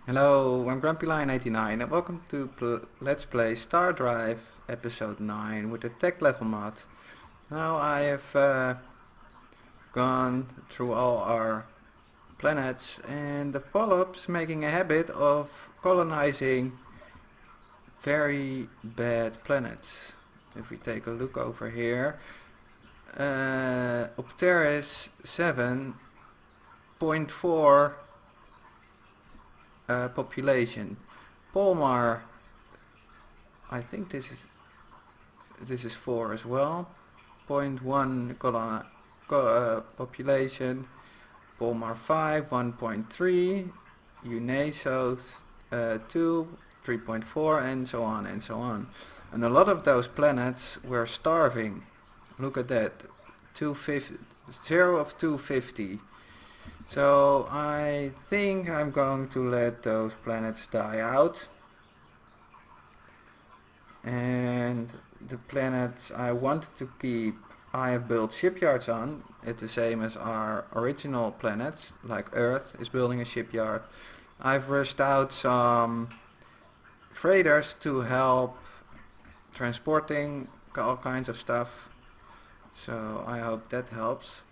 Hello, I'm Grumpy Lion 89 and welcome to Let's Play StarDrive episode 9 with the tech level mod. Now I have gone through all our planets and the polyps making a habit of colonizing very bad planets. If we take a look over here, Opteris 7.4 population. Polmar, I think this is 4 as well. 0.1 population. Polmar 5, 1.3. Unesos 2, 3.4, and so on and so on. And a lot of those planets were starving. Look at that. 250, 0 of 250. So I think I'm going to let those planets die out, and the planets I wanted to keep I have built shipyards on. It's the same as our original planets, like Earth is building a shipyard. I've rushed out some freighters to help transporting all kinds of stuff, so I hope that helps.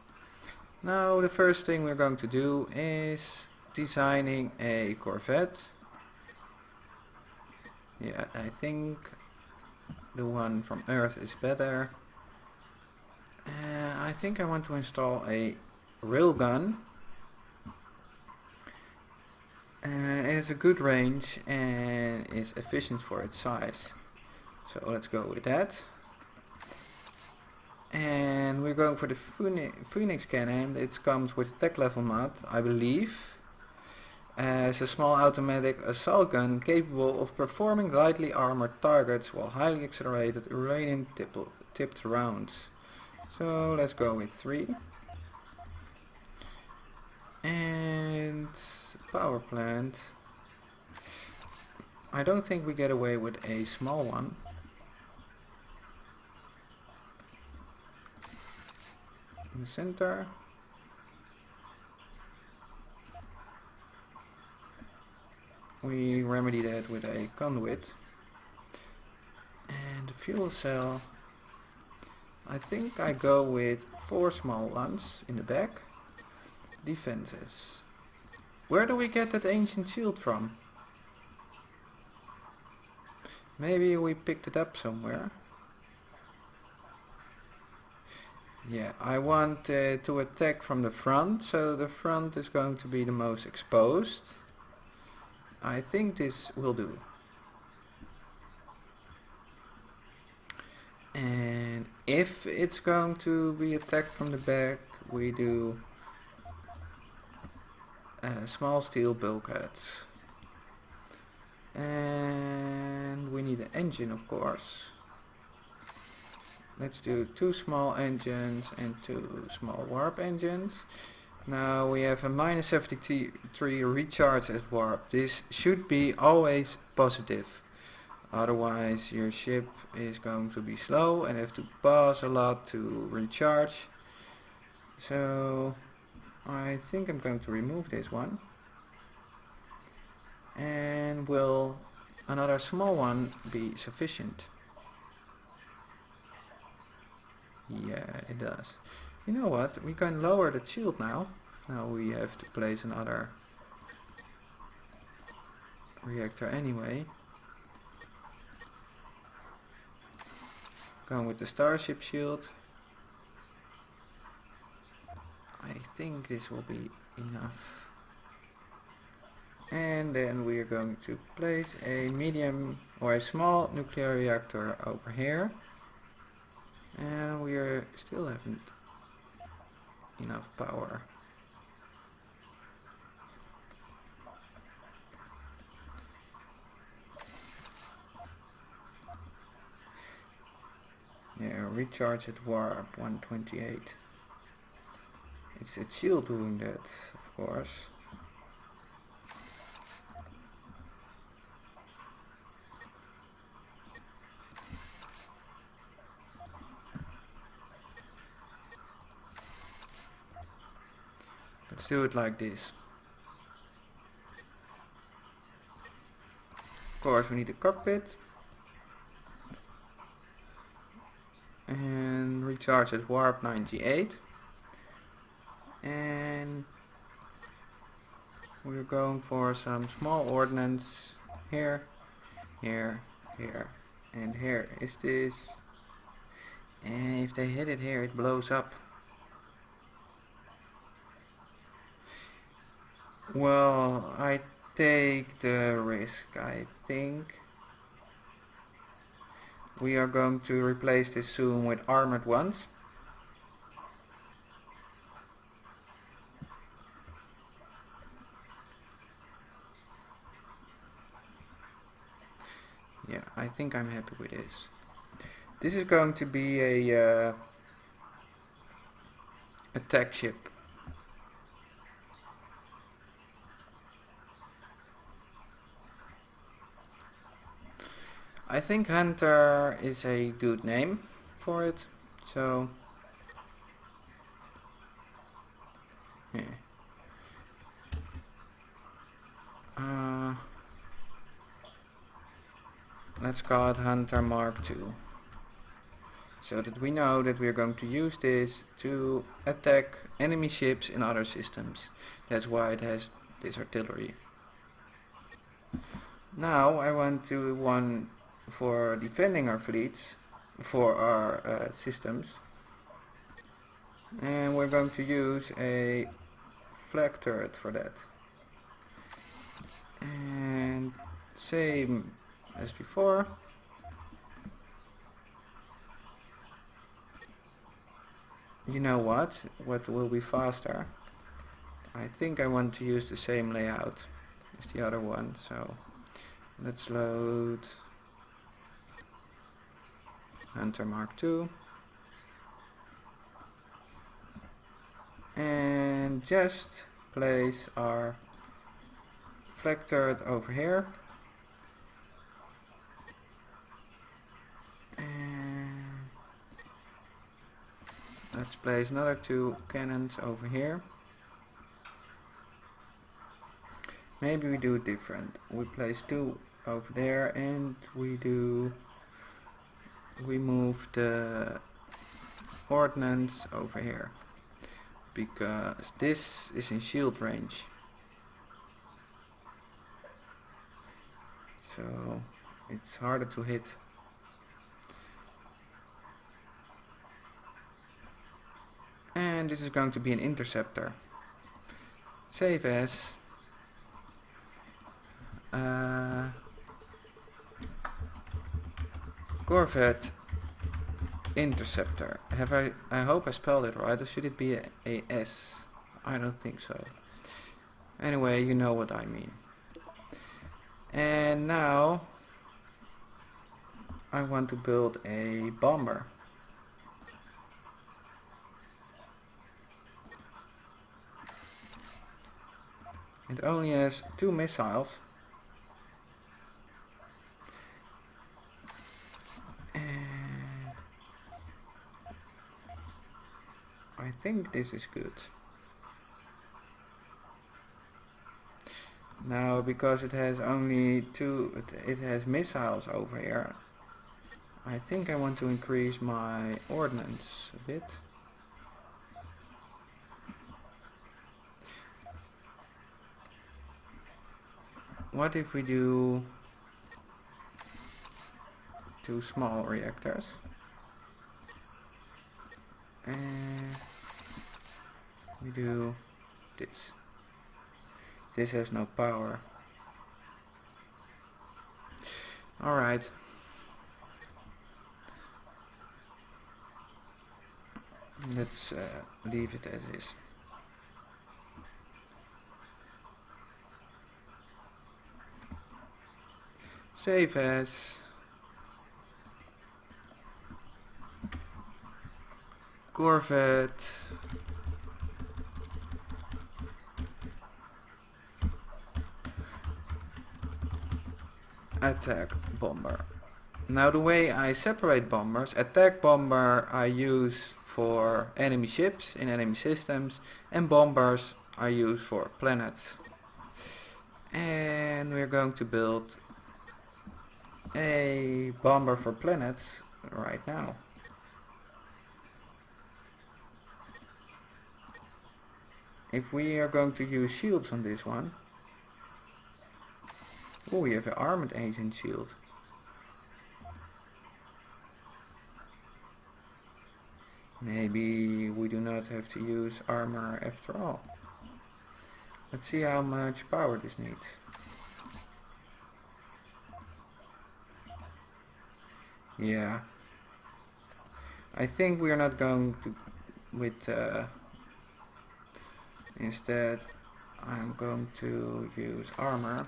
Now the first thing we're going to do is designing a Corvette. Yeah, I think the one from Earth is better. I think I want to install a railgun. It has a good range and is efficient for its size. So let's go with that. And we're going for the Phoenix cannon. It comes with tech level mod, I believe. As a small automatic assault gun capable of performing lightly armored targets while highly accelerated uranium tipped rounds. So let's go with 3. And power plant. I don't think we get away with a small one. In the center. We remedy that with a conduit. And the fuel cell, I think I go with 4 small ones in the back. Defenses. Where do we get that ancient shield from? Maybe we picked it up somewhere. Yeah, I want to attack from the front, so the front is going to be the most exposed. I think this will do. And if it's going to be attacked from the back, we do small steel bulkheads. And we need an engine, of course. Let's do 2 small engines and 2 small warp engines. Now we have a minus 73 recharge at warp. This should be always positive. Otherwise your ship is going to be slow and have to pause a lot to recharge. So I think I'm going to remove this one. And will another small one be sufficient? Yeah, it does. You know what? We can lower the shield now. Now we have to place another reactor anyway. Going with the starship shield. I think this will be enough. And then we are going to place a medium or a small nuclear reactor over here. And we still haven't enough power. Yeah, recharge at warp 128. It's a shield doing that, of course. Let's do it like this. course we need a cockpit. And recharge at warp 98. And we're going for some small ordnance here, here, here, and here. Is this? And if they hit it here, it blows up. Well, I take the risk, I think. We are going to replace this soon with armored ones. Yeah, I think I'm happy with this. This is going to be a attack ship. I think Hunter is a good name for it, so yeah. Let's call it Hunter Mark II, so that we know that we're going to use this to attack enemy ships in other systems. That's why it has this artillery. Now I want to one for defending our fleets, for our systems, and we're going to use a flag turret for that. And same as before. You know what will be faster? I think I want to use the same layout as the other one, so let's load Hunter Mark II and just place our flag turret over here. And let's place another 2 cannons over here. Maybe we do it different. We place 2 over there and we move the ordnance over here, because this is in shield range. So it's harder to hit. And this is going to be an interceptor. Save as Corvette Interceptor. I hope I spelled it right, or should it be a S? I don't think so. Anyway, you know what I mean. And now I want to build a bomber. It only has 2 missiles. And I think this is good. Now, because it has only 2, it has missiles over here. I think I want to increase my ordnance a bit. What if we do 2 small reactors? And we do this. This has no power. Alright. Let's leave it as is. Save as Corvette Attack Bomber. Now the way I separate bombers, attack bomber I use for enemy ships in enemy systems, and bombers I use for planets. And we're going to build a bomber for planets right now. If we are going to use shields on this one, oh, we have an armored agent shield. Maybe we do not have to use armor after all. Let's see how much power this needs. Yeah, I think we are not going to with instead I'm going to use armor.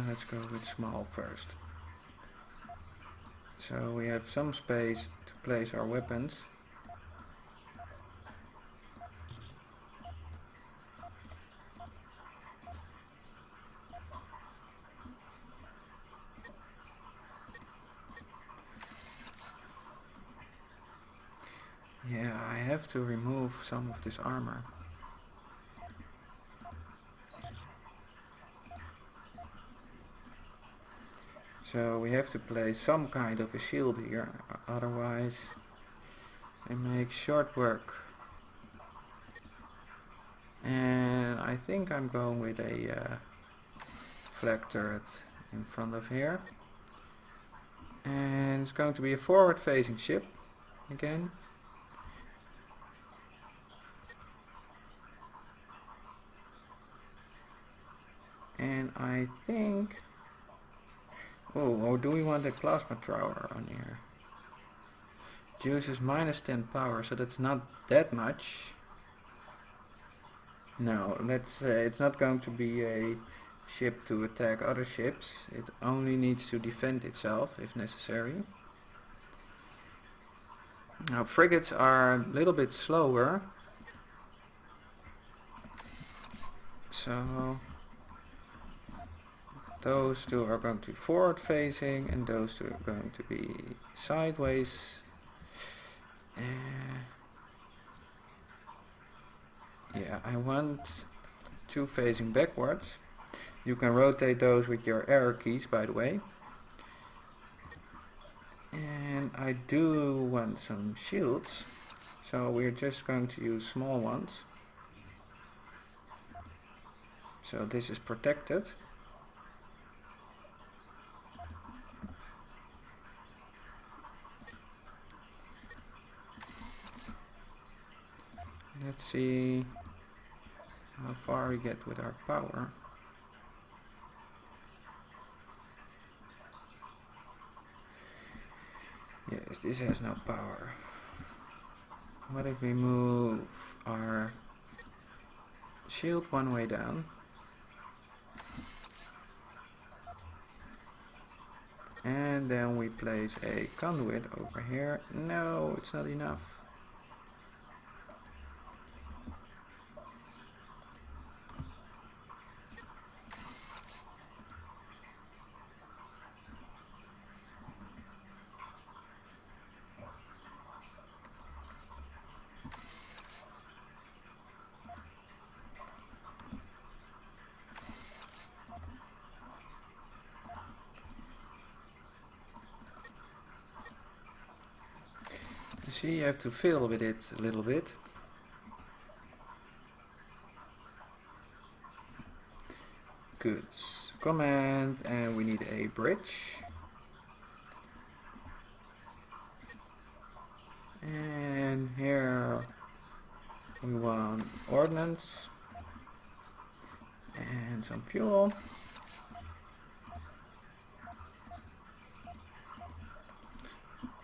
Let's go with small first. So we have some space to place our weapons. Yeah, I have to remove some of this armor. So we have to place some kind of a shield here, otherwise it makes short work. And I think I'm going with a flag turret in front of here. And it's going to be a forward facing ship again. And I think, oh, do we want a plasma thrower on here? It uses minus 10 power, so that's not that much. No, it's not going to be a ship to attack other ships. It only needs to defend itself if necessary. Now frigates are a little bit slower, so those two are going to be forward facing and those two are going to be sideways. Yeah, I want two facing backwards. You can rotate those with your arrow keys, by the way. And I do want some shields, so we're just going to use small ones. So this is protected. Let's see how far we get with our power. Yes, this has no power. What if we move our shield one way down? And then we place a conduit over here. No, it's not enough. You see, you have to fiddle with it a little bit. Good. Command, and we need a bridge. And here we want ordnance and some fuel.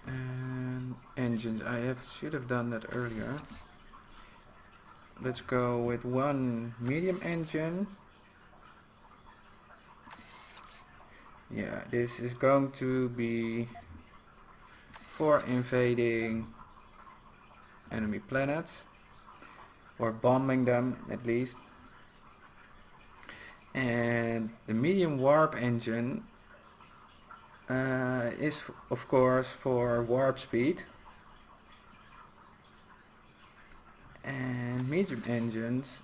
And engines, should have done that earlier. Let's go with one medium engine. Yeah, this is going to be for invading enemy planets, or bombing them at least. And the medium warp engine is of course for warp speed. And medium engines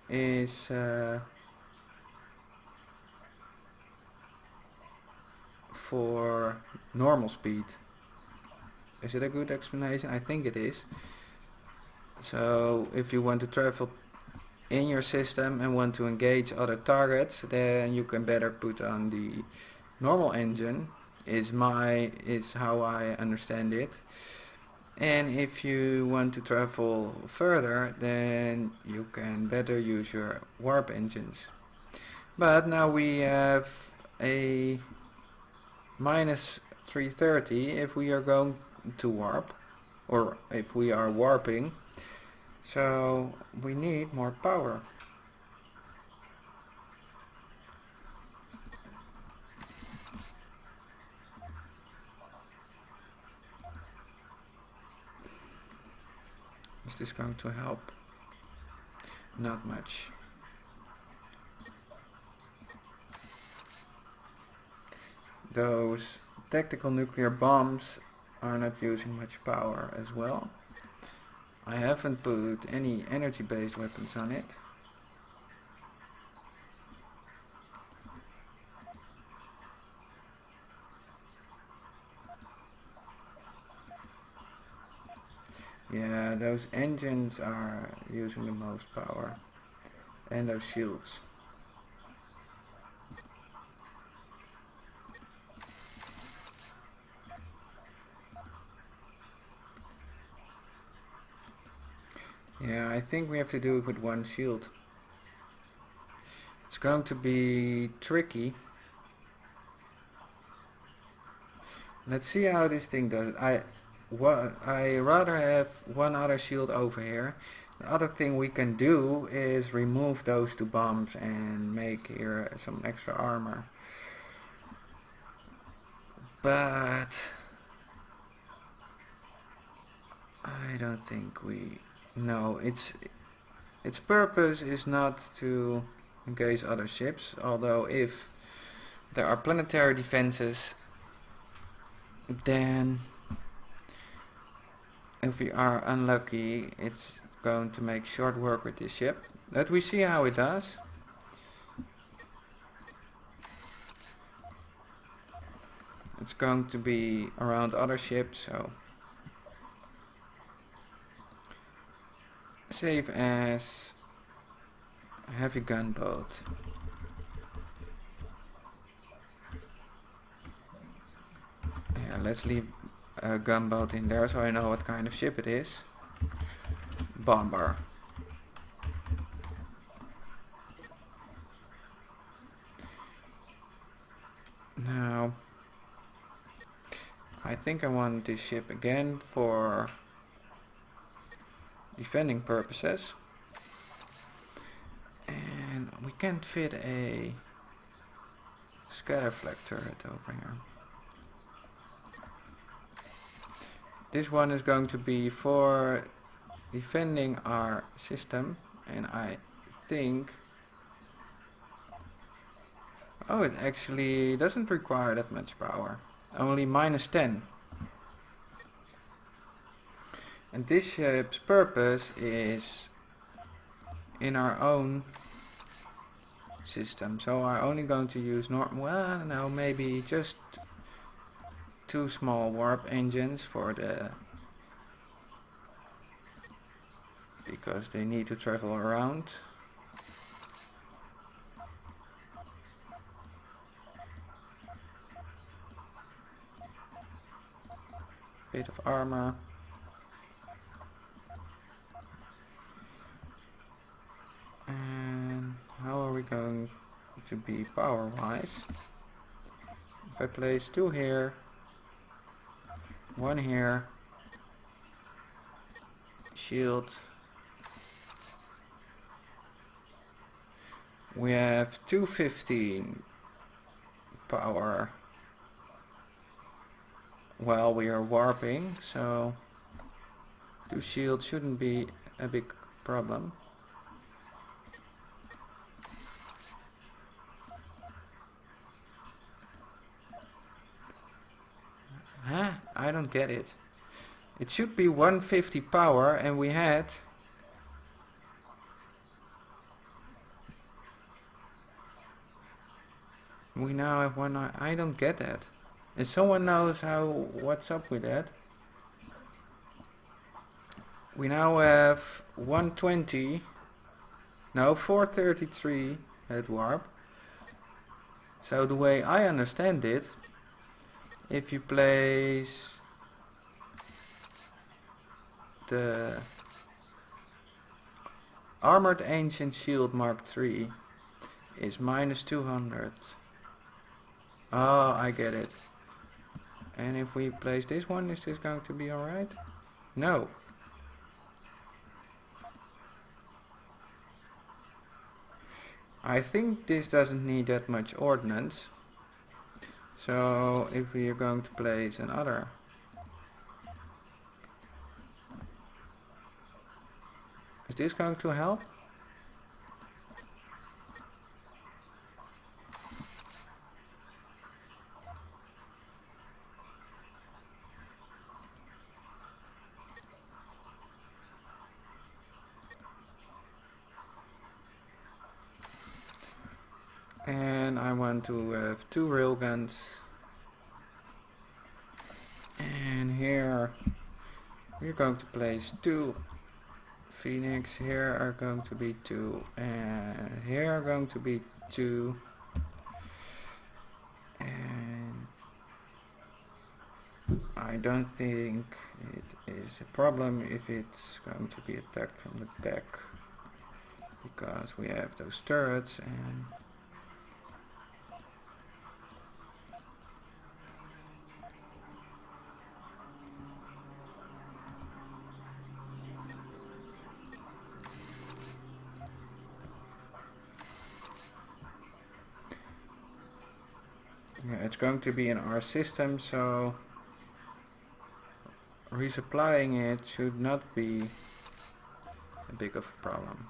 is for normal speed. Is it a good explanation? I think it is. So if you want to travel in your system and want to engage other targets, then you can better put on the normal engine, is how I understand it. And if you want to travel further, then you can better use your warp engines. But now we have a minus 330 if we are going to warp, or if we are warping, so we need more power. Is this going to help? Not much. Those tactical nuclear bombs are not using much power as well. I haven't put any energy-based weapons on it. Yeah, those engines are using the most power. And those shields. Yeah, I think we have to do it with one shield. It's going to be tricky. Let's see how this thing does. I rather have one other shield over here. The other thing we can do is remove those two bombs and make here some extra armor. But I don't think we... No, its purpose is not to engage other ships, although if there are planetary defenses, then if we are unlucky, it's going to make short work with this ship. But we see how it does. It's going to be around other ships, so save as a heavy gunboat. Yeah, let's leave a gunboat in there so I know what kind of ship it is. Bomber. Now, I think I want this ship again for defending purposes. And we can't fit a scatter flag turret over here. This one is going to be for defending our system, and I think... Oh, it actually doesn't require that much power. Only minus 10. And this ship's purpose is in our own system. So I'm only going to use well, no, maybe just 2 small warp engines for the... because they need to travel around. Bit of armor. And how are we going to be power wise? If I place 2 here, 1 here, shield, we have 215 power while we are warping, so 2 shields shouldn't be a big problem. Huh? I don't get it. It should be 150 power and we had we now have one. I don't get that. If someone knows what's up with that, we now have 120. No, 433 head warp. So the way I understand it, if you place the Armored Ancient Shield Mark III is minus 200. Oh, I get it. And if we place this one, is this going to be alright? No. I think this doesn't need that much ordnance. So if we are going to place another, is this going to help? And I want to have 2 railguns. And here we're going to place 2 Phoenix. Here are going to be 2. And here are going to be 2. And I don't think it is a problem if it's going to be attacked from the back, because we have those turrets. And yeah, it's going to be in our system, so resupplying it should not be a big of a problem.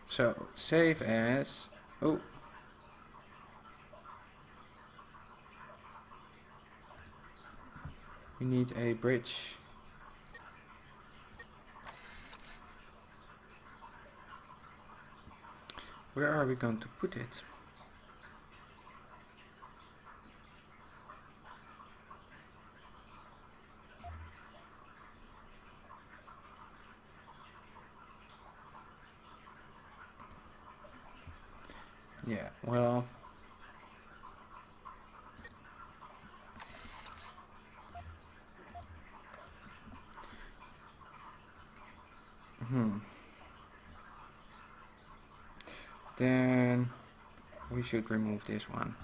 So save as, oh, we need a bridge. Where are we going to put it? Yeah, well, then we should remove this one.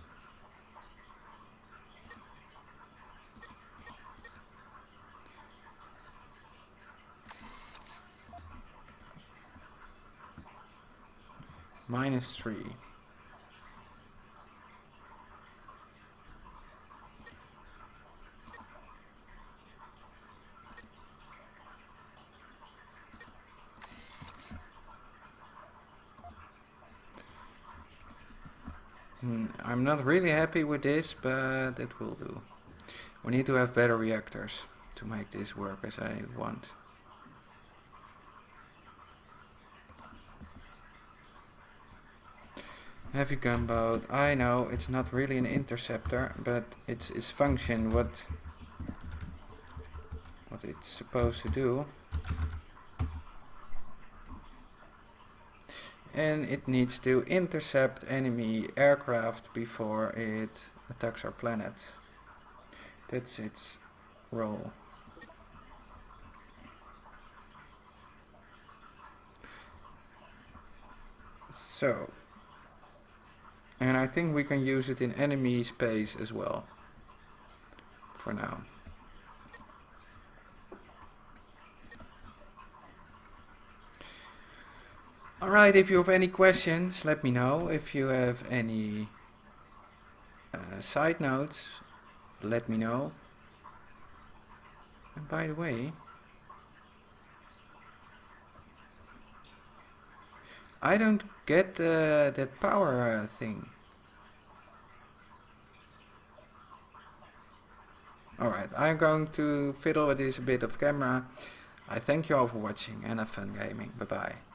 -3. I'm not really happy with this, but it will do. We need to have better reactors to make this work as I want. Heavy gunboat. I know it's not really an interceptor, but it's its function, what it's supposed to do. And it needs to intercept enemy aircraft before it attacks our planet. That's its role. So, and I think we can use it in enemy space as well, for now. Alright, if you have any questions, let me know. If you have any side notes, let me know. And by the way, I don't get that power thing. Alright, I'm going to fiddle with this a bit of camera. I thank you all for watching and have fun gaming. Bye bye.